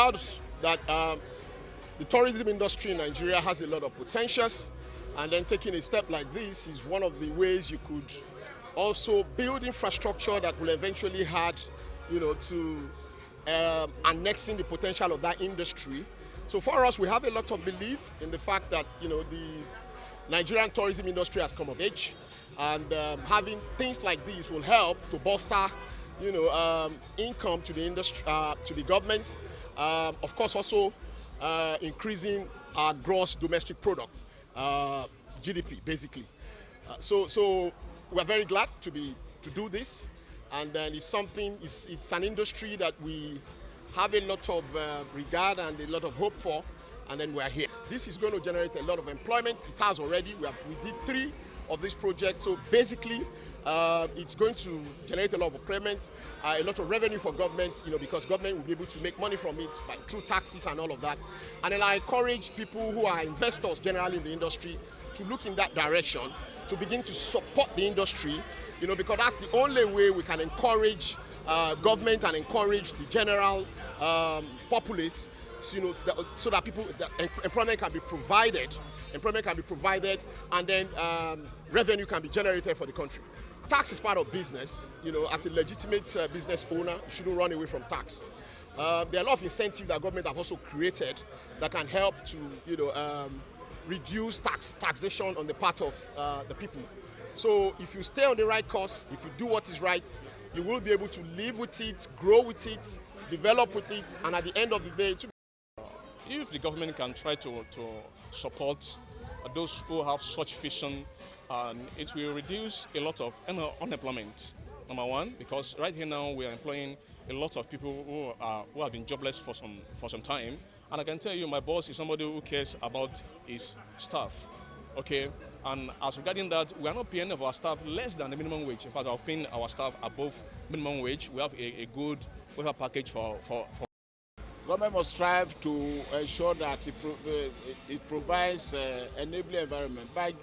proud that the tourism industry in Nigeria has a lot of potentials, and then taking a step like this is one of the ways you could also build infrastructure that will eventually add, to annexing the potential of that industry. So for us, we have a lot of belief in the fact that, the Nigerian tourism industry has come of age, and having things like this will help to bolster, income to the industry, to the government. Of course, also increasing our gross domestic product, GDP, basically. So we're very glad to do this, and then it's an industry that we have a lot of regard and a lot of hope for, and then we're here. This is going to generate a lot of employment. It has already. We did 3 of these projects, so basically it's going to generate a lot of employment, a lot of revenue for government, because government will be able to make money from it through taxes and all of that. And then I encourage people who are investors generally in the industry to look in that direction, to begin to support the industry, because that's the only way we can encourage government and encourage the general populace, so that employment can be provided, and then revenue can be generated for the country. Tax is part of business. As a legitimate business owner, you shouldn't run away from tax. There are a lot of incentives that government have also created that can help to, reduce taxation on the part of the people. So if you stay on the right course, if you do what is right, you will be able to live with it, grow with it, develop with it, and at the end of the day, if the government can try to support those who have such vision, it will reduce a lot of unemployment, number one, because right here now we are employing a lot of people who have been jobless for some time. And I can tell you, my boss is somebody who cares about his staff, okay? And as regarding that, we are not paying any of our staff less than the minimum wage. In fact, we are paying our staff above minimum wage. We have a good welfare package for. Government must strive to ensure that it provides enabling environment by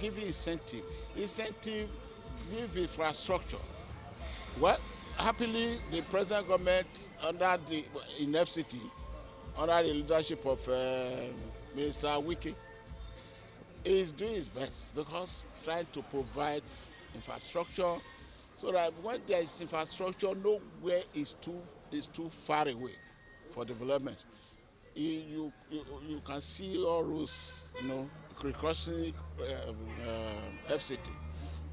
giving incentive. Incentive give infrastructure. Well, happily, the present government in FCT, under the leadership of Minister Wike, is doing his best, because trying to provide infrastructure so that when there is infrastructure, nowhere is too far away for development. You can see all those, precautionary FCT.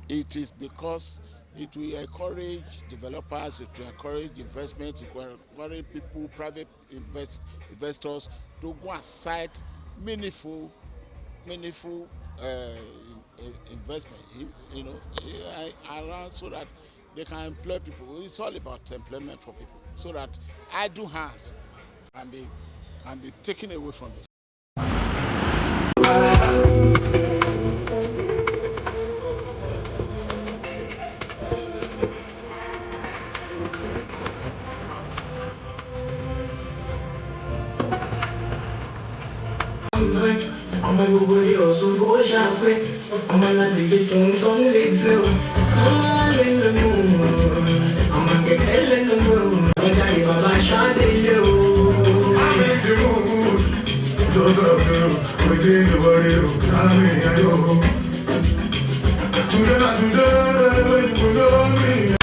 It is because it will encourage developers, it will encourage investment, it will encourage people, private investors to go and cite meaningful investment, around, so that they can employ people. It's all about employment for people, so that idle hands can be taken away from this. I'm a good boy, so go shopping. I'm a little big flow. I'm in the mood. I'm a get hell in the mood. I'm a tiny baba shot in you. I'm in the mood. Don't go, within the world. I'm in the mood. Today, when you know me.